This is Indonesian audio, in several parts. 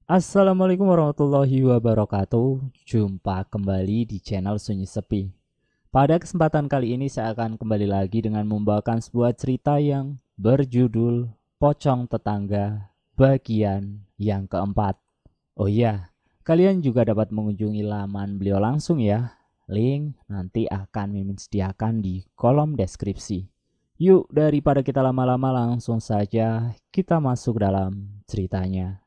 Assalamualaikum warahmatullahi wabarakatuh. Jumpa kembali di channel Sunyi Sepi. Pada kesempatan kali ini saya akan kembali lagi dengan membawakan sebuah cerita yang berjudul Pocong Tetangga bagian yang keempat. Oh iya, kalian juga dapat mengunjungi laman beliau langsung ya. Link nanti akan Mimin sediakan di kolom deskripsi. Yuk, daripada kita lama-lama, langsung saja kita masuk dalam ceritanya.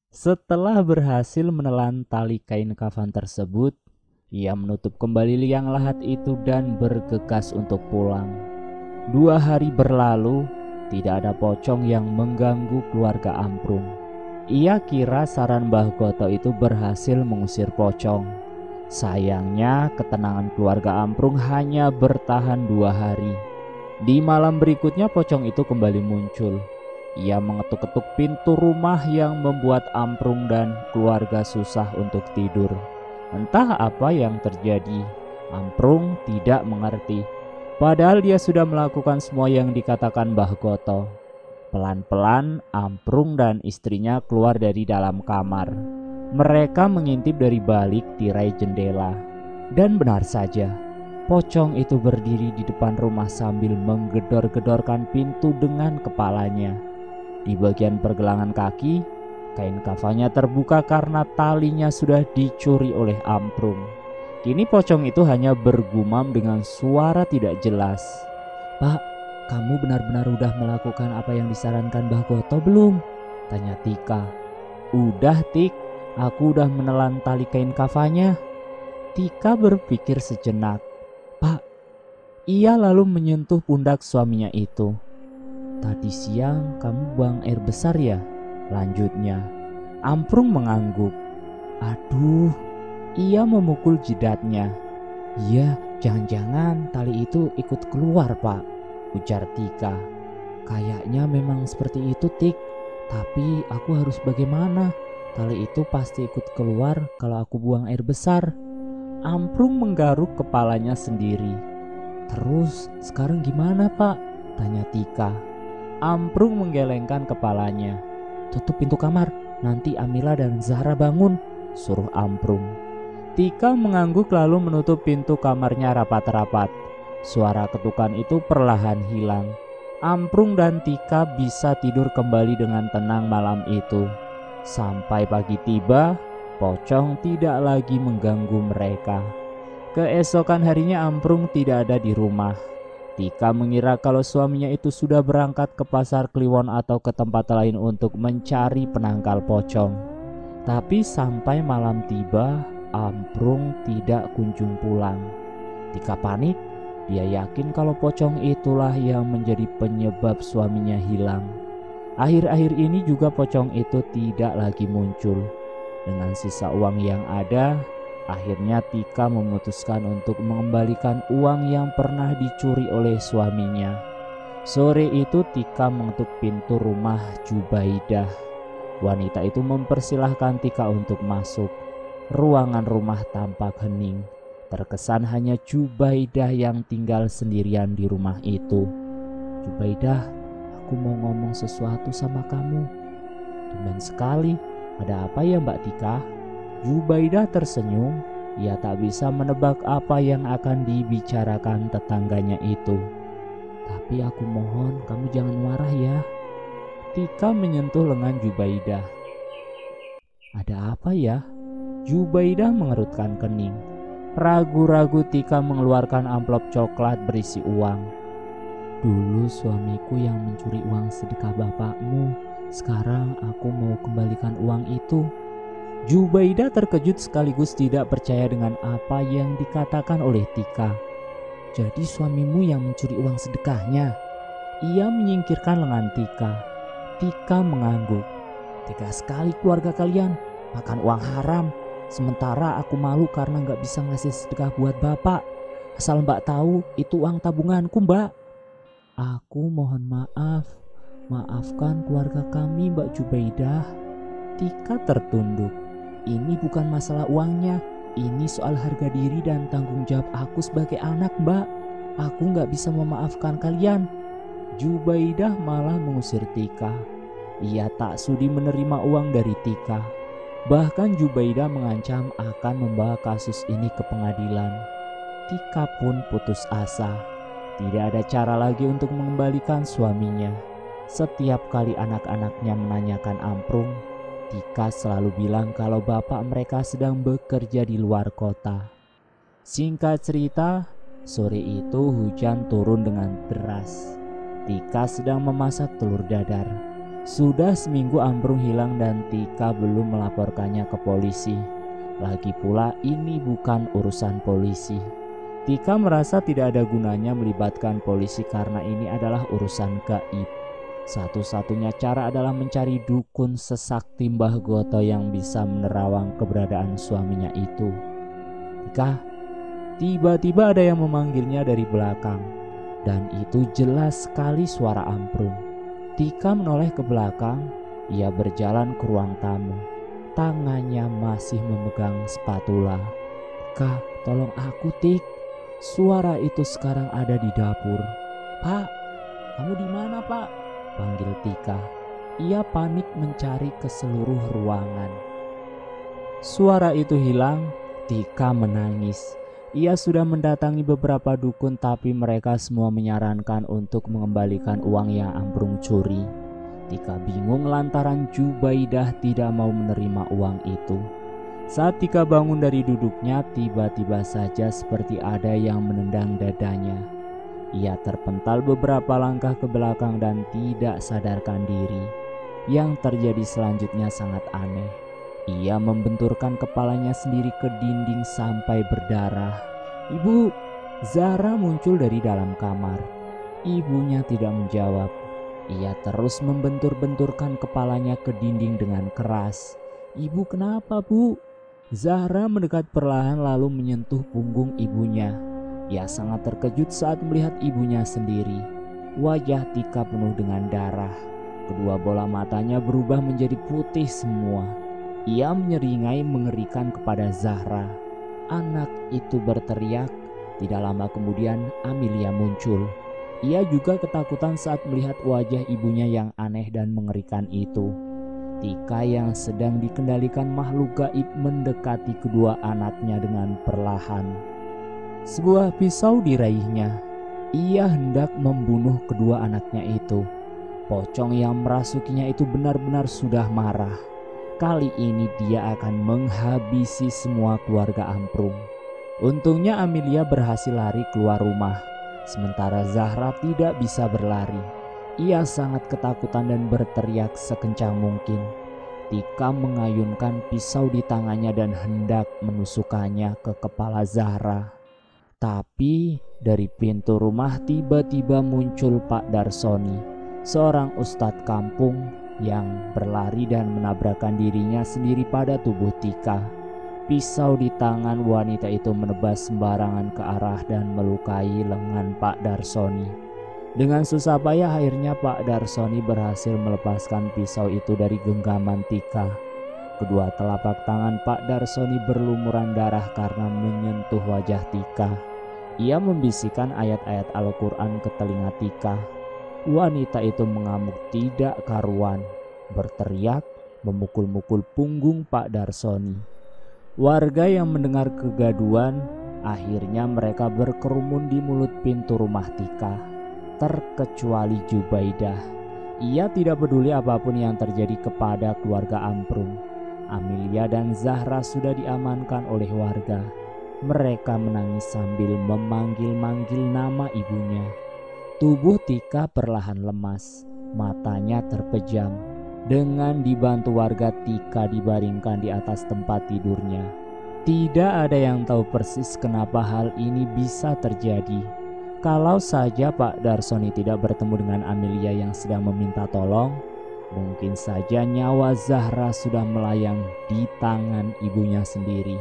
Setelah berhasil menelan tali kain kafan tersebut, ia menutup kembali liang lahat itu dan bergegas untuk pulang. 2 hari berlalu, tidak ada pocong yang mengganggu keluarga Amprung. Ia kira saran Mbah Goto itu berhasil mengusir pocong. Sayangnya ketenangan keluarga Amprung hanya bertahan 2 hari. Di malam berikutnya pocong itu kembali muncul. Ia mengetuk-ketuk pintu rumah yang membuat Amprung dan keluarga susah untuk tidur. Entah apa yang terjadi, Amprung tidak mengerti. Padahal dia sudah melakukan semua yang dikatakan Mbah Goto. Pelan-pelan Amprung dan istrinya keluar dari dalam kamar. Mereka mengintip dari balik tirai jendela. Dan benar saja, pocong itu berdiri di depan rumah sambil menggedor-gedorkan pintu dengan kepalanya. Di bagian pergelangan kaki, kain kafannya terbuka karena talinya sudah dicuri oleh Amprung. Kini pocong itu hanya bergumam dengan suara tidak jelas. "Pak, kamu benar-benar udah melakukan apa yang disarankan Mbah Goto belum?" tanya Tika. "Udah, Tik, aku udah menelan tali kain kafannya." Tika berpikir sejenak. "Pak," ia lalu menyentuh pundak suaminya itu. "Tadi siang kamu buang air besar ya?" lanjutnya. Amprung mengangguk. "Aduh," ia memukul jidatnya. "Iya, jangan-jangan tali itu ikut keluar, Pak," ujar Tika. "Kayaknya memang seperti itu, Tik. Tapi aku harus bagaimana? Tali itu pasti ikut keluar kalau aku buang air besar." Amprung menggaruk kepalanya sendiri. "Terus sekarang gimana, Pak?" tanya Tika. Amprung menggelengkan kepalanya. "Tutup pintu kamar, nanti Amila dan Zahra bangun," suruh Amprung. Tika mengangguk lalu menutup pintu kamarnya rapat-rapat. Suara ketukan itu perlahan hilang. Amprung dan Tika bisa tidur kembali dengan tenang malam itu. Sampai pagi tiba, pocong tidak lagi mengganggu mereka. Keesokan harinya Amprung tidak ada di rumah. Tika mengira kalau suaminya itu sudah berangkat ke pasar Kliwon atau ke tempat lain untuk mencari penangkal pocong. Tapi sampai malam tiba, Amprung tidak kunjung pulang. Tika panik. Dia yakin kalau pocong itulah yang menjadi penyebab suaminya hilang. Akhir-akhir ini juga pocong itu tidak lagi muncul. Dengan sisa uang yang ada, akhirnya Tika memutuskan untuk mengembalikan uang yang pernah dicuri oleh suaminya. Sore itu Tika mengetuk pintu rumah Jubaidah. Wanita itu mempersilahkan Tika untuk masuk. Ruangan rumah tampak hening. Terkesan hanya Jubaidah yang tinggal sendirian di rumah itu. "Jubaidah, aku mau ngomong sesuatu sama kamu." "Tumben sekali, ada apa ya Mbak Tika?" Jubaidah tersenyum. Ia tak bisa menebak apa yang akan dibicarakan tetangganya itu. "Tapi aku mohon kamu jangan marah ya." Tika menyentuh lengan Jubaidah. "Ada apa ya?" Jubaidah mengerutkan kening. Ragu-ragu Tika mengeluarkan amplop coklat berisi uang. "Dulu suamiku yang mencuri uang sedekah bapakmu. Sekarang aku mau kembalikan uang itu." Jubaidah terkejut sekaligus tidak percaya dengan apa yang dikatakan oleh Tika. "Jadi suamimu yang mencuri uang sedekahnya?" Ia menyingkirkan lengan Tika. Tika mengangguk. "Tega sekali keluarga kalian, makan uang haram. Sementara aku malu karena gak bisa ngasih sedekah buat bapak. Asal mbak tahu itu uang tabunganku, mbak." "Aku mohon maaf. Maafkan keluarga kami, Mbak Jubaidah." Tika tertunduk. "Ini bukan masalah uangnya. Ini soal harga diri dan tanggung jawab aku sebagai anak, mbak. Aku gak bisa memaafkan kalian." Jubaidah malah mengusir Tika. Ia tak sudi menerima uang dari Tika. Bahkan Jubaidah mengancam akan membawa kasus ini ke pengadilan. Tika pun putus asa. Tidak ada cara lagi untuk mengembalikan suaminya. Setiap kali anak-anaknya menanyakan Amprung, Tika selalu bilang kalau bapak mereka sedang bekerja di luar kota. Singkat cerita, sore itu hujan turun dengan deras. Tika sedang memasak telur dadar. Sudah seminggu Amprung hilang dan Tika belum melaporkannya ke polisi. Lagi pula ini bukan urusan polisi. Tika merasa tidak ada gunanya melibatkan polisi karena ini adalah urusan gaib. Satu-satunya cara adalah mencari dukun sesakti Mbah Goto yang bisa menerawang keberadaan suaminya itu. Tika, tiba-tiba ada yang memanggilnya dari belakang. Dan itu jelas sekali suara Amprung. Tika menoleh ke belakang, ia berjalan ke ruang tamu. Tangannya masih memegang spatula. "Kak, tolong aku, Tik. Suara itu sekarang ada di dapur." "Pak, kamu di mana, Pak?" panggil Tika. Ia panik mencari ke seluruh ruangan. Suara itu hilang, Tika menangis. Ia sudah mendatangi beberapa dukun tapi mereka semua menyarankan untuk mengembalikan uang yang Amprung curi. Tika bingung lantaran Jubaidah tidak mau menerima uang itu. Saat Tika bangun dari duduknya, tiba-tiba saja seperti ada yang menendang dadanya. Ia terpental beberapa langkah ke belakang dan tidak sadarkan diri. Yang terjadi selanjutnya sangat aneh. Ia membenturkan kepalanya sendiri ke dinding sampai berdarah. "Ibu!" Zahra muncul dari dalam kamar. Ibunya tidak menjawab. Ia terus membentur-benturkan kepalanya ke dinding dengan keras. "Ibu, kenapa, Bu?" Zahra mendekat perlahan lalu menyentuh punggung ibunya. Ia sangat terkejut saat melihat ibunya sendiri. Wajah Tika penuh dengan darah. Kedua bola matanya berubah menjadi putih semua. Ia menyeringai mengerikan kepada Zahra. Anak itu berteriak. Tidak lama kemudian Amelia muncul. Ia juga ketakutan saat melihat wajah ibunya yang aneh dan mengerikan itu. Tika yang sedang dikendalikan makhluk gaib mendekati kedua anaknya dengan perlahan. Sebuah pisau diraihnya. Ia hendak membunuh kedua anaknya itu. Pocong yang merasukinya itu benar-benar sudah marah. Kali ini dia akan menghabisi semua keluarga Amprung. Untungnya Amelia berhasil lari keluar rumah, sementara Zahra tidak bisa berlari. Ia sangat ketakutan dan berteriak sekencang mungkin. Tika mengayunkan pisau di tangannya dan hendak menusukkannya ke kepala Zahra. Tapi dari pintu rumah tiba-tiba muncul Pak Darsoni, seorang ustadz kampung yang berlari dan menabrakkan dirinya sendiri pada tubuh Tika. Pisau di tangan wanita itu menebas sembarangan ke arah dan melukai lengan Pak Darsoni. Dengan susah payah akhirnya Pak Darsoni berhasil melepaskan pisau itu dari genggaman Tika. Kedua telapak tangan Pak Darsoni berlumuran darah karena menyentuh wajah Tika. Ia membisikkan ayat-ayat Al-Quran ke telinga Tika. Wanita itu mengamuk tidak karuan, berteriak, memukul-mukul punggung Pak Darsoni. Warga yang mendengar kegaduhan, akhirnya mereka berkerumun di mulut pintu rumah Tika, terkecuali Jubaidah. Ia tidak peduli apapun yang terjadi kepada keluarga Amprung. Amelia dan Zahra sudah diamankan oleh warga. Mereka menangis sambil memanggil-manggil nama ibunya. Tubuh Tika perlahan lemas, matanya terpejam. Dengan dibantu warga, Tika dibaringkan di atas tempat tidurnya. Tidak ada yang tahu persis kenapa hal ini bisa terjadi. Kalau saja Pak Darsoni tidak bertemu dengan Amelia yang sedang meminta tolong, mungkin saja nyawa Zahra sudah melayang di tangan ibunya sendiri.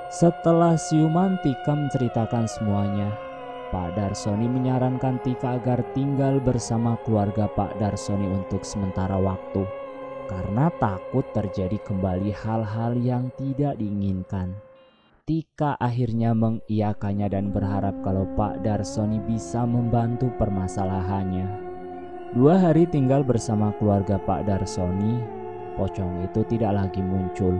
Setelah siuman, Tika menceritakan semuanya. Pak Darsoni menyarankan Tika agar tinggal bersama keluarga Pak Darsoni untuk sementara waktu, karena takut terjadi kembali hal-hal yang tidak diinginkan. Tika akhirnya mengiyakannya dan berharap kalau Pak Darsoni bisa membantu permasalahannya. 2 hari tinggal bersama keluarga Pak Darsoni, pocong itu tidak lagi muncul.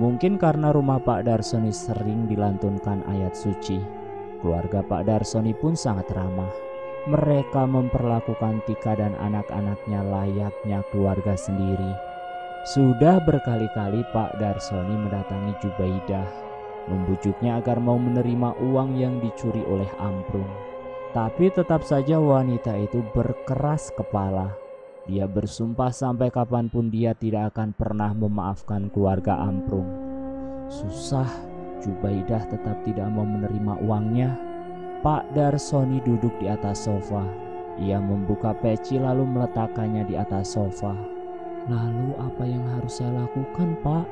Mungkin karena rumah Pak Darsoni sering dilantunkan ayat suci. Keluarga Pak Darsoni pun sangat ramah. Mereka memperlakukan Tika dan anak-anaknya layaknya keluarga sendiri. Sudah berkali-kali Pak Darsoni mendatangi Jubaidah, membujuknya agar mau menerima uang yang dicuri oleh Amprung. Tapi tetap saja wanita itu berkeras kepala. Dia bersumpah sampai kapanpun dia tidak akan pernah memaafkan keluarga Amprung. Susah, Jubaidah tetap tidak mau menerima uangnya. Pak Darsoni duduk di atas sofa. Ia membuka peci lalu meletakkannya di atas sofa. Lalu apa yang harus saya lakukan, Pak?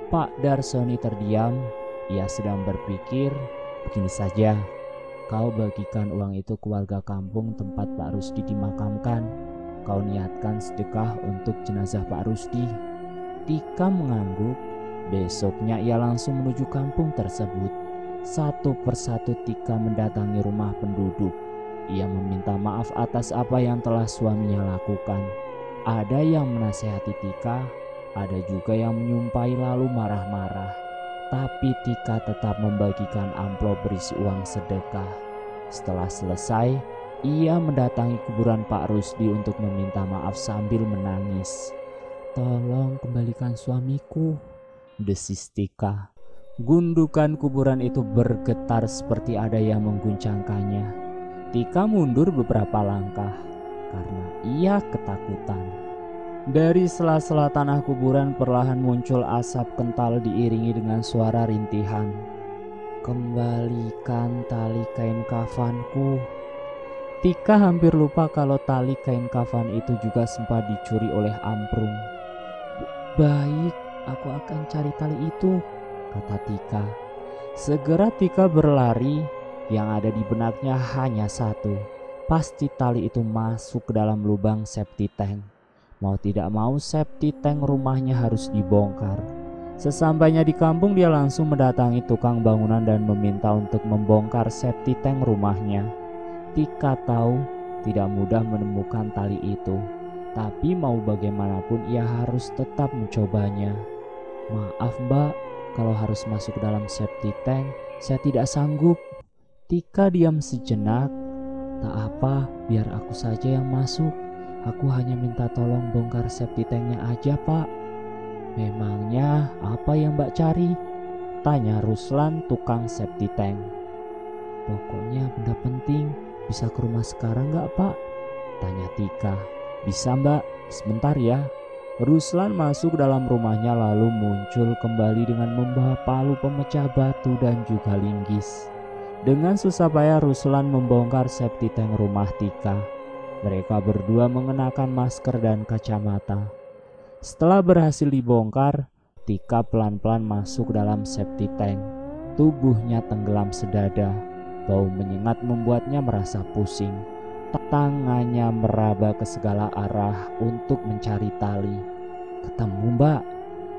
Pak Darsoni terdiam. Ia sedang berpikir. Begini saja, kau bagikan uang itu ke warga kampung tempat Pak Rusdi dimakamkan. Kau niatkan sedekah untuk jenazah Pak Rusdi. Tika mengangguk. Besoknya ia langsung menuju kampung tersebut. Satu persatu Tika mendatangi rumah penduduk. Ia meminta maaf atas apa yang telah suaminya lakukan. Ada yang menasehati Tika, ada juga yang menyumpahi lalu marah-marah. Tapi Tika tetap membagikan amplop berisi uang sedekah. Setelah selesai, ia mendatangi kuburan Pak Rusdi untuk meminta maaf sambil menangis. Tolong kembalikan suamiku, desis Tika. Gundukan kuburan itu bergetar seperti ada yang mengguncangkannya. Tika mundur beberapa langkah karena ia ketakutan. Dari sela-sela tanah kuburan perlahan muncul asap kental diiringi dengan suara rintihan. Kembalikan tali kain kafanku. Tika hampir lupa kalau tali kain kafan itu juga sempat dicuri oleh Amprung. Baik, aku akan cari tali itu, kata Tika. Segera Tika berlari, yang ada di benaknya hanya satu. Pasti tali itu masuk ke dalam lubang septic tank. Mau tidak mau septic tank rumahnya harus dibongkar. Sesampainya di kampung dia langsung mendatangi tukang bangunan dan meminta untuk membongkar septic tank rumahnya. Tika tahu tidak mudah menemukan tali itu, tapi mau bagaimanapun ia harus tetap mencobanya. Maaf Mbak, kalau harus masuk ke dalam septic tank, saya tidak sanggup. Tika diam sejenak. Tak apa, biar aku saja yang masuk. Aku hanya minta tolong bongkar septic tanknya aja Pak. Memangnya apa yang Mbak cari? Tanya Ruslan tukang septic tank. Pokoknya benda penting. Bisa ke rumah sekarang gak Pak? Tanya Tika. Bisa Mbak, sebentar ya. Ruslan masuk dalam rumahnya lalu muncul kembali dengan membawa palu pemecah batu dan juga linggis. Dengan susah payah Ruslan membongkar septic tank rumah Tika. Mereka berdua mengenakan masker dan kacamata. Setelah berhasil dibongkar, Tika pelan-pelan masuk dalam septic tank. Tubuhnya tenggelam sedada. Bau menyengat membuatnya merasa pusing. Tangannya meraba ke segala arah untuk mencari tali. Ketemu Mbak?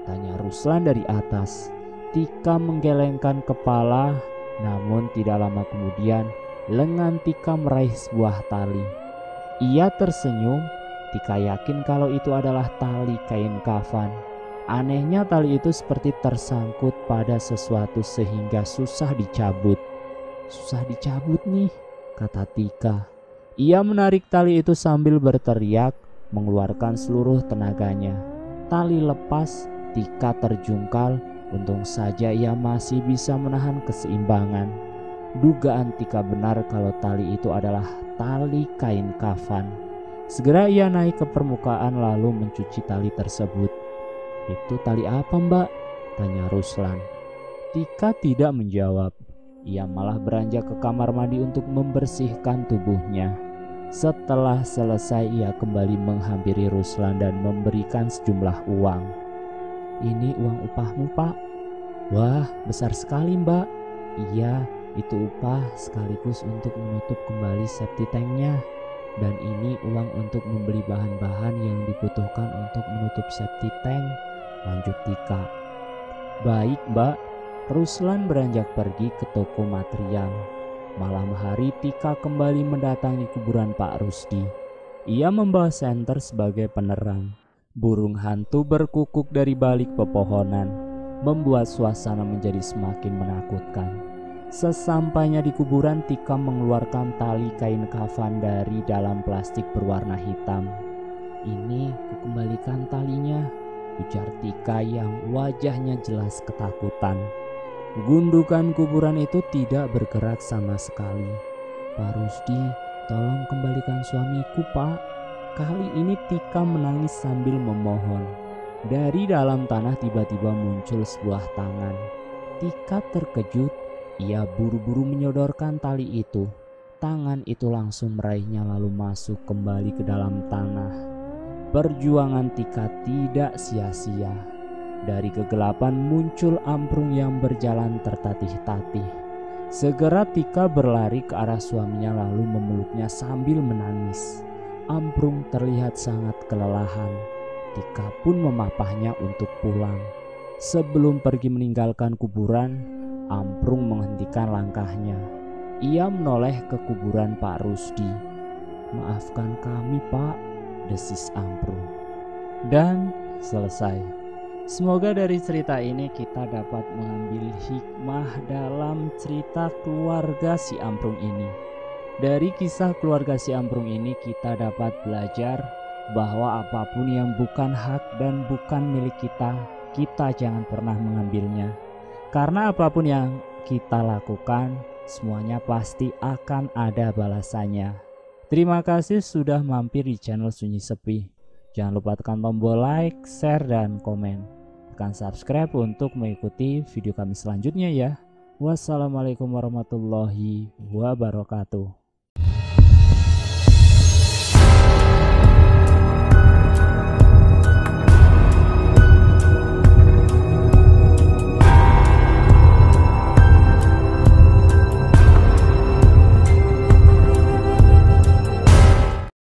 Tanya Ruslan dari atas. Tika menggelengkan kepala, namun tidak lama kemudian lengan Tika meraih sebuah tali. Ia tersenyum. Tika yakin kalau itu adalah tali kain kafan. Anehnya tali itu seperti tersangkut pada sesuatu sehingga susah dicabut. Susah dicabut nih, kata Tika. Ia menarik tali itu sambil berteriak, mengeluarkan seluruh tenaganya. Tali lepas, Tika terjungkal. Untung saja ia masih bisa menahan keseimbangan. Dugaan Tika benar kalau tali itu adalah tali kain kafan. Segera ia naik ke permukaan lalu mencuci tali tersebut. Itu tali apa Mbak? Tanya Ruslan. Tika tidak menjawab. Ia malah beranjak ke kamar mandi untuk membersihkan tubuhnya. Setelah selesai ia kembali menghampiri Ruslan dan memberikan sejumlah uang. Ini uang upahmu Pak. Wah, besar sekali Mbak. Iya, itu upah sekaligus untuk menutup kembali septic tanknya. Dan ini uang untuk membeli bahan-bahan yang dibutuhkan untuk menutup septic tank, lanjut Tika. Baik Mbak. Ruslan beranjak pergi ke toko material. Malam hari Tika kembali mendatangi kuburan Pak Rusdi. Ia membawa senter sebagai penerang. Burung hantu berkukuk dari balik pepohonan, membuat suasana menjadi semakin menakutkan. Sesampainya di kuburan, Tikam mengeluarkan tali kain kafan dari dalam plastik berwarna hitam. "Ini kukembalikan talinya," ujar Tika yang wajahnya jelas ketakutan. Gundukan kuburan itu tidak bergerak sama sekali. "Pak Rusdi, tolong kembalikan suamiku, Pak." Kali ini Tika menangis sambil memohon. Dari dalam tanah tiba-tiba muncul sebuah tangan. Tika terkejut. Ia buru-buru menyodorkan tali itu. Tangan itu langsung meraihnya lalu masuk kembali ke dalam tanah. Perjuangan Tika tidak sia-sia. Dari kegelapan muncul Amprung yang berjalan tertatih-tatih. Segera Tika berlari ke arah suaminya lalu memeluknya sambil menangis. Amprung terlihat sangat kelelahan. Tika pun memapahnya untuk pulang. Sebelum pergi meninggalkan kuburan, Amprung menghentikan langkahnya. Ia menoleh ke kuburan Pak Rusdi. "Maafkan kami, Pak," desis Amprung. Dan selesai. Semoga dari cerita ini kita dapat mengambil hikmah dalam cerita keluarga si Amprung ini. Dari kisah keluarga si Amprung ini kita dapat belajar bahwa apapun yang bukan hak dan bukan milik kita, kita jangan pernah mengambilnya. Karena apapun yang kita lakukan, semuanya pasti akan ada balasannya. Terima kasih sudah mampir di channel Sunyi Sepi. Jangan lupa tekan tombol like, share, dan komen. Tekan subscribe untuk mengikuti video kami selanjutnya ya. Wassalamualaikum warahmatullahi wabarakatuh.